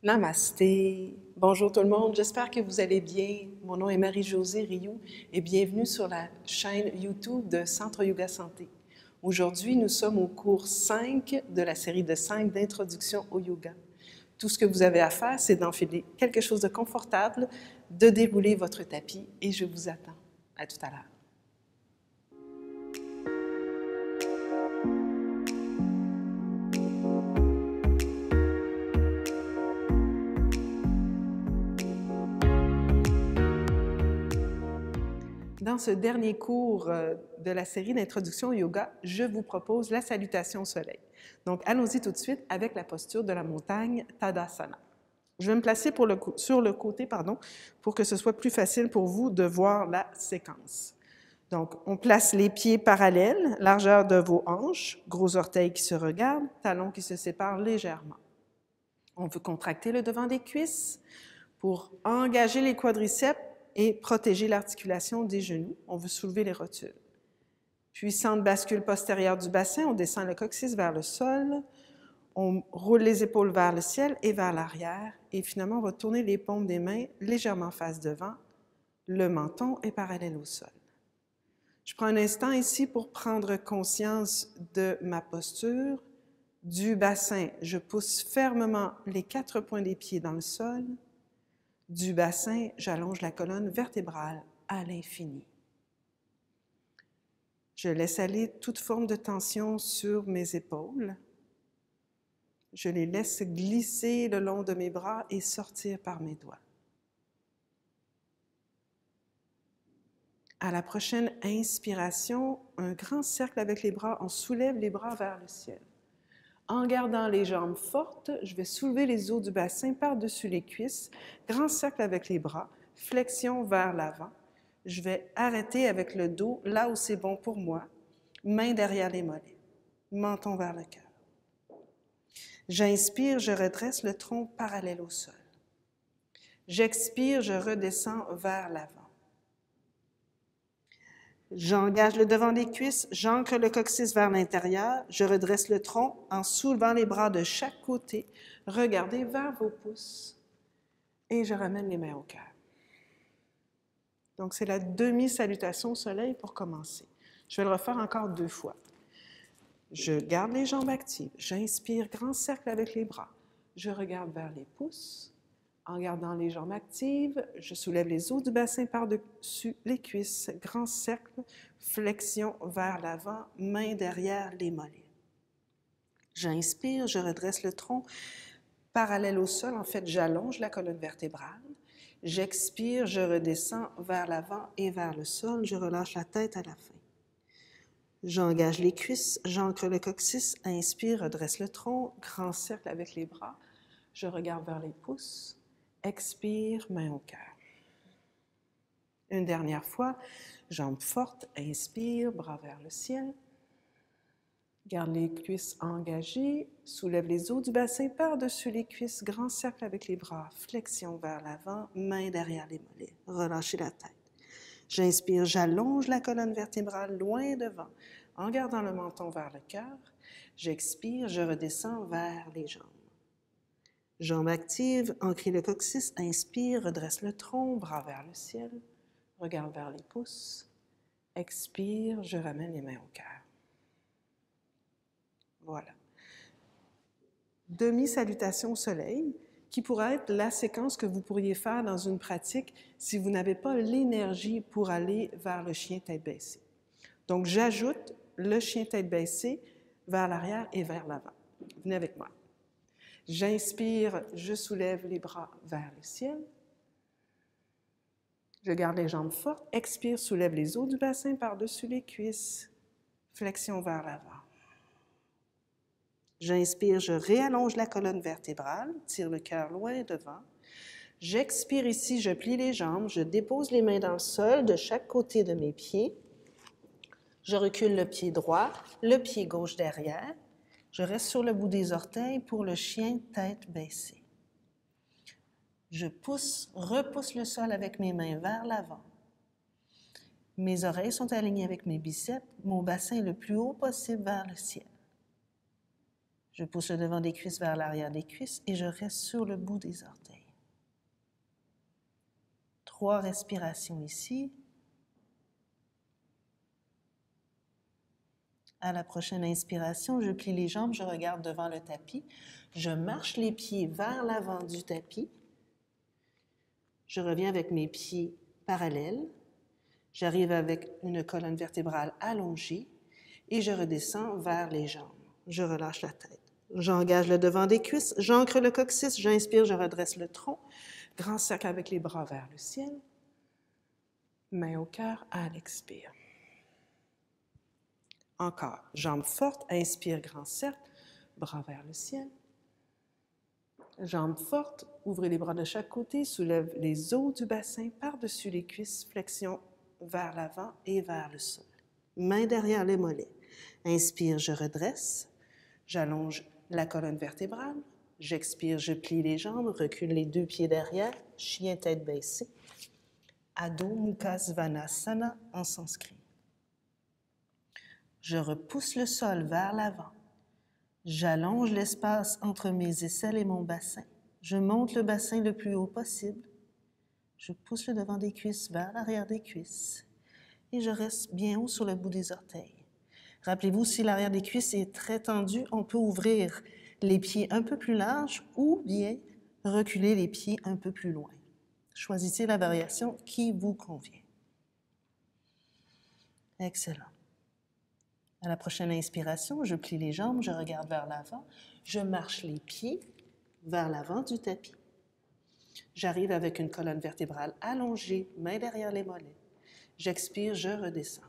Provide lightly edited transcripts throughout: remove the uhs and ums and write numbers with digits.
Namasté. Bonjour tout le monde, j'espère que vous allez bien. Mon nom est Marie-Josée Rioux et bienvenue sur la chaîne YouTube de Centre Yoga Santé. Aujourd'hui, nous sommes au cours 5 de la série de 5 d'introduction au yoga. Tout ce que vous avez à faire, c'est d'enfiler quelque chose de confortable, de dérouler votre tapis et je vous attends. À tout à l'heure. Dans ce dernier cours de la série d'introduction au yoga, je vous propose la salutation au soleil. Donc, allons-y tout de suite avec la posture de la montagne Tadasana. Je vais me placer sur le côté pour que ce soit plus facile pour vous de voir la séquence. Donc, on place les pieds parallèles, largeur de vos hanches, gros orteils qui se regardent, talons qui se séparent légèrement. On veut contracter le devant des cuisses pour engager les quadriceps et protéger l'articulation des genoux. On veut soulever les rotules. Puissante bascule postérieure du bassin, on descend le coccyx vers le sol, on roule les épaules vers le ciel et vers l'arrière, et finalement, on va tourner les paumes des mains légèrement face devant. Le menton est parallèle au sol. Je prends un instant ici pour prendre conscience de ma posture. Du bassin, je pousse fermement les 4 points des pieds dans le sol. Du bassin, j'allonge la colonne vertébrale à l'infini. Je laisse aller toute forme de tension sur mes épaules. Je les laisse glisser le long de mes bras et sortir par mes doigts. À la prochaine inspiration, un grand cercle avec les bras, on soulève les bras vers le ciel. En gardant les jambes fortes, je vais soulever les os du bassin par-dessus les cuisses, grand cercle avec les bras, flexion vers l'avant. Je vais arrêter avec le dos là où c'est bon pour moi, main derrière les mollets, menton vers le cœur. J'inspire, je redresse le tronc parallèle au sol. J'expire, je redescends vers l'avant. J'engage le devant des cuisses, j'ancre le coccyx vers l'intérieur, je redresse le tronc en soulevant les bras de chaque côté. Regardez vers vos pouces et je ramène les mains au cœur. Donc, c'est la demi-salutation au soleil pour commencer. Je vais le refaire encore 2 fois. Je garde les jambes actives. J'inspire, grand cercle avec les bras. Je regarde vers les pouces. En gardant les jambes actives, je soulève les os du bassin par-dessus les cuisses. Grand cercle, flexion vers l'avant, main derrière les mollets. J'inspire, je redresse le tronc parallèle au sol. En fait, j'allonge la colonne vertébrale. J'expire, je redescends vers l'avant et vers le sol. Je relâche la tête à la fin. J'engage les cuisses, j'ancre le coccyx. Inspire, redresse le tronc, grand cercle avec les bras. Je regarde vers les pouces. Expire, main au cœur. Une dernière fois, jambes fortes, inspire, bras vers le ciel. Garde les cuisses engagées, soulève les os du bassin par-dessus les cuisses, grand cercle avec les bras, flexion vers l'avant, main derrière les mollets. Relâchez la tête. J'inspire, j'allonge la colonne vertébrale loin devant, en gardant le menton vers le cœur. J'expire, je redescends vers les jambes. Jambes actives, ancrez le coccyx, inspire, redresse le tronc, bras vers le ciel, regarde vers les pouces, expire, je ramène les mains au cœur. Voilà. Demi-salutation au soleil, qui pourrait être la séquence que vous pourriez faire dans une pratique si vous n'avez pas l'énergie pour aller vers le chien tête baissée. Donc, j'ajoute le chien tête baissée vers l'arrière et vers l'avant. Venez avec moi. J'inspire, je soulève les bras vers le ciel. Je garde les jambes fortes. Expire, soulève les os du bassin par-dessus les cuisses. Flexion vers l'avant. J'inspire, je réallonge la colonne vertébrale, tire le cœur loin devant. J'expire ici, je plie les jambes, je dépose les mains dans le sol de chaque côté de mes pieds. Je recule le pied droit, le pied gauche derrière. Je reste sur le bout des orteils pour le chien tête baissée. Je repousse le sol avec mes mains vers l'avant. Mes oreilles sont alignées avec mes biceps, mon bassin est le plus haut possible vers le ciel. Je pousse le devant des cuisses vers l'arrière des cuisses et je reste sur le bout des orteils. 3 respirations ici. À la prochaine inspiration, je plie les jambes, je regarde devant le tapis. Je marche les pieds vers l'avant du tapis. Je reviens avec mes pieds parallèles. J'arrive avec une colonne vertébrale allongée et je redescends vers les jambes. Je relâche la tête. J'engage le devant des cuisses, j'ancre le coccyx, j'inspire, je redresse le tronc. Grand cercle avec les bras vers le ciel. Main au cœur à l'expire. Encore, jambes fortes, inspire, grand cercle, bras vers le ciel. Jambes fortes, ouvrez les bras de chaque côté, soulève les os du bassin par-dessus les cuisses, flexion vers l'avant et vers le sol. Main derrière les mollets. Inspire, je redresse, j'allonge la colonne vertébrale. J'expire, je plie les jambes, recule les 2 pieds derrière, chien tête baissée. Adho Mukha Svanasana en sanskrit. Je repousse le sol vers l'avant. J'allonge l'espace entre mes aisselles et mon bassin. Je monte le bassin le plus haut possible. Je pousse le devant des cuisses vers l'arrière des cuisses. Et je reste bien haut sur le bout des orteils. Rappelez-vous, si l'arrière des cuisses est très tendu, on peut ouvrir les pieds un peu plus larges ou bien reculer les pieds un peu plus loin. Choisissez la variation qui vous convient. Excellent. À la prochaine inspiration, je plie les jambes, je regarde vers l'avant, je marche les pieds vers l'avant du tapis. J'arrive avec une colonne vertébrale allongée, main derrière les mollets. J'expire, je redescends.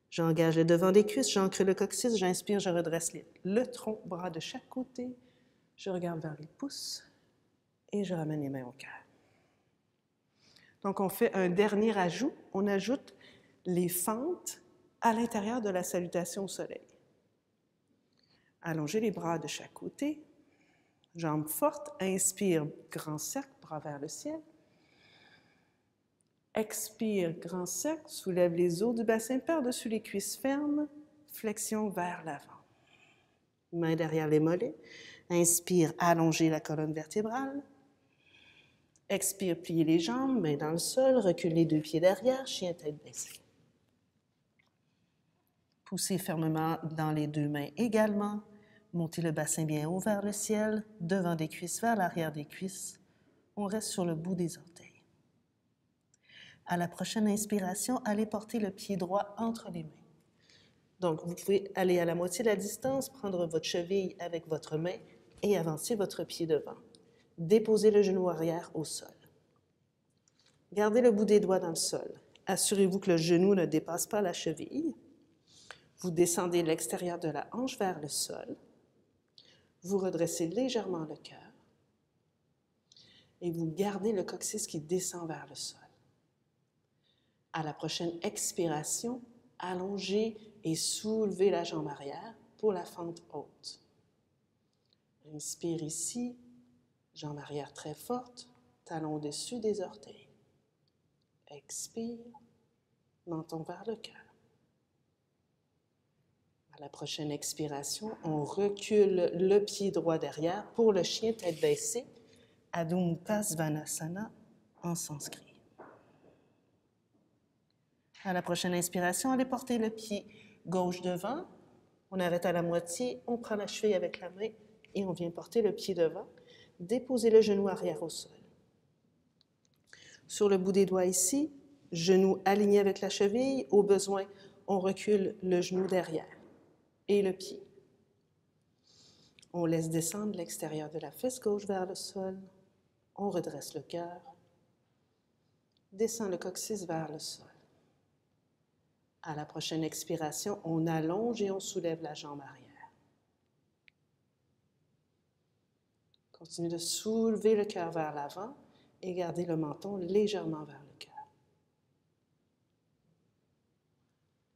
J'engage le devant des cuisses, j'ancre le coccyx, j'inspire, je redresse le tronc, bras de chaque côté. Je regarde vers les pouces et je ramène les mains au cœur. Donc, on fait un dernier ajout. On ajoute les fentes à l'intérieur de la salutation au soleil. Allongez les bras de chaque côté. Jambes fortes. Inspire, grand cercle, bras vers le ciel. Expire, grand cercle, soulève les os du bassin par-dessus les cuisses fermes, flexion vers l'avant. Main derrière les mollets. Inspire, allongez la colonne vertébrale. Expire, pliez les jambes, main dans le sol, recule les 2 pieds derrière, chien tête baissée. Poussez fermement dans les 2 mains également. Montez le bassin bien haut vers le ciel, devant des cuisses vers l'arrière des cuisses. On reste sur le bout des orteils. À la prochaine inspiration, allez porter le pied droit entre les mains. Donc, vous pouvez aller à la moitié de la distance, prendre votre cheville avec votre main et avancer votre pied devant. Déposez le genou arrière au sol. Gardez le bout des doigts dans le sol. Assurez-vous que le genou ne dépasse pas la cheville. Vous descendez l'extérieur de la hanche vers le sol. Vous redressez légèrement le cœur. Et vous gardez le coccyx qui descend vers le sol. À la prochaine expiration, allongez et soulevez la jambe arrière pour la fente haute. Inspire ici, jambe arrière très forte, talon au-dessus des orteils. Expire, menton vers le cœur. À la prochaine expiration, on recule le pied droit derrière pour le chien tête baissée, Adho Mukha Svanasana en sanskrit. À la prochaine inspiration, allez porter le pied gauche devant. On arrête à la moitié, on prend la cheville avec la main et on vient porter le pied devant. Déposez le genou arrière au sol. Sur le bout des doigts ici, genou aligné avec la cheville. Au besoin, on recule le genou derrière et le pied. On laisse descendre l'extérieur de la fesse gauche vers le sol. On redresse le cœur. Descend le coccyx vers le sol. À la prochaine expiration, on allonge et on soulève la jambe arrière. Continuez de soulever le cœur vers l'avant et gardez le menton légèrement vers le cœur.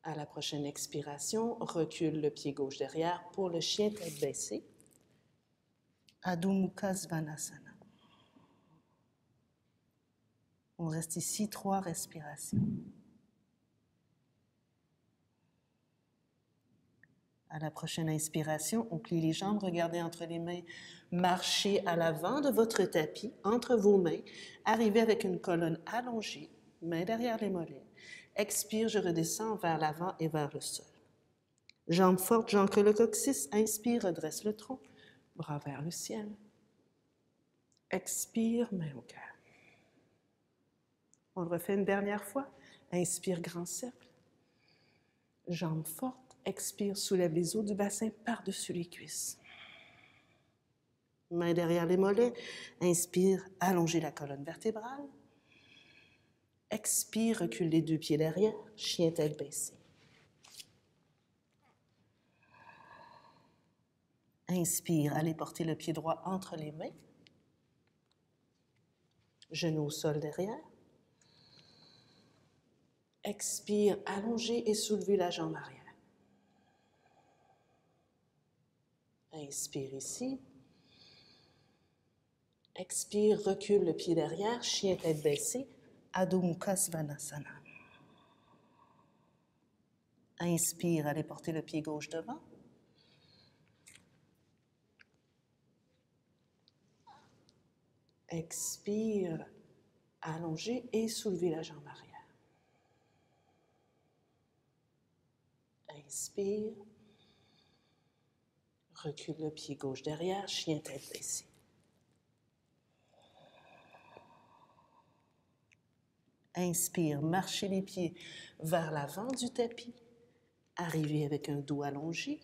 À la prochaine expiration, recule le pied gauche derrière pour le chien tête baissée. Adho Mukha Svanasana. On reste ici 3 respirations. À la prochaine inspiration, on plie les jambes, regardez entre les mains, marchez à l'avant de votre tapis, entre vos mains, arrivez avec une colonne allongée, main derrière les mollets. Expire, je redescends vers l'avant et vers le sol. Jambes fortes, j'ancre le coccyx, inspire, redresse le tronc, bras vers le ciel. Expire, main au cœur. On le refait une dernière fois. Inspire, grand cercle. Jambes fortes. Expire, soulève les os du bassin par-dessus les cuisses. Main derrière les mollets. Inspire, allongez la colonne vertébrale. Expire, recule les deux pieds derrière. Chien tête baissée. Inspire, allez porter le pied droit entre les mains. Genou au sol derrière. Expire, allongez et soulevez la jambe arrière. Inspire ici. Expire, recule le pied derrière, chien tête baissée, Adho Mukha Svanasana. Inspire, allez porter le pied gauche devant. Expire, allongez et soulevez la jambe arrière. Inspire, recule le pied gauche derrière, chien tête baissée. Inspire, marchez les pieds vers l'avant du tapis. Arrivez avec un dos allongé.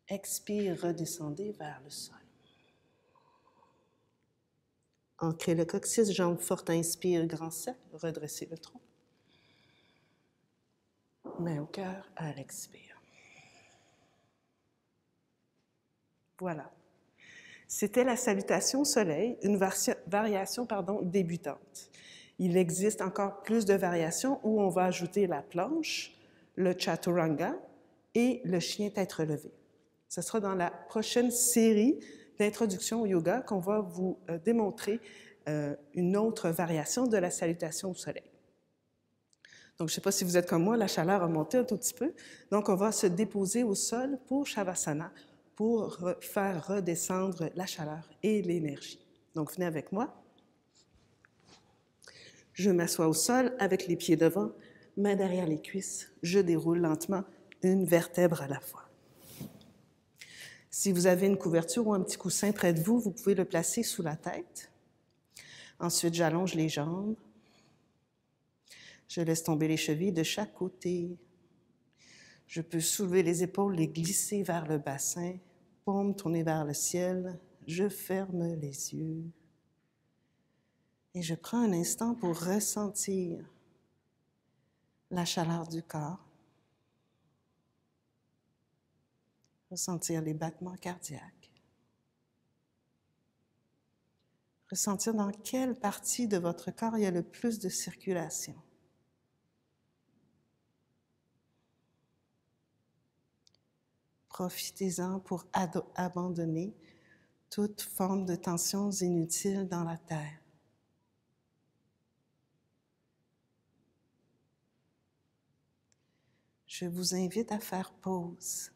Expire, redescendez vers le sol. Ancrez le coccyx, jambes fortes, inspire, grand cercle, redressez le tronc. Main au cœur, à l'expire. Voilà. C'était la salutation au soleil, une variation débutante. Il existe encore plus de variations où on va ajouter la planche, le chaturanga et le chien tête relevée. Ce sera dans la prochaine série d'introduction au yoga qu'on va vous démontrer une autre variation de la salutation au soleil. Donc, je ne sais pas si vous êtes comme moi, la chaleur a monté un tout petit peu. Donc, on va se déposer au sol pour Shavasana, pour faire redescendre la chaleur et l'énergie. Donc, venez avec moi. Je m'assois au sol avec les pieds devant, main derrière les cuisses. Je déroule lentement une vertèbre à la fois. Si vous avez une couverture ou un petit coussin près de vous, vous pouvez le placer sous la tête. Ensuite, j'allonge les jambes. Je laisse tomber les chevilles de chaque côté. Je peux soulever les épaules, les glisser vers le bassin, paumes tournées vers le ciel. Je ferme les yeux. Et je prends un instant pour ressentir la chaleur du corps. Ressentir les battements cardiaques. Ressentir dans quelle partie de votre corps il y a le plus de circulation. Profitez-en pour abandonner toute forme de tensions inutiles dans la terre. Je vous invite à faire pause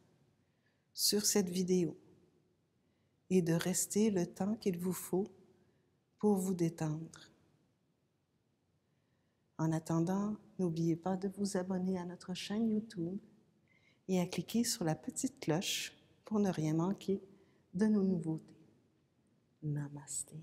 sur cette vidéo et de rester le temps qu'il vous faut pour vous détendre. En attendant, n'oubliez pas de vous abonner à notre chaîne YouTube et à cliquer sur la petite cloche pour ne rien manquer de nos nouveautés. Namasté.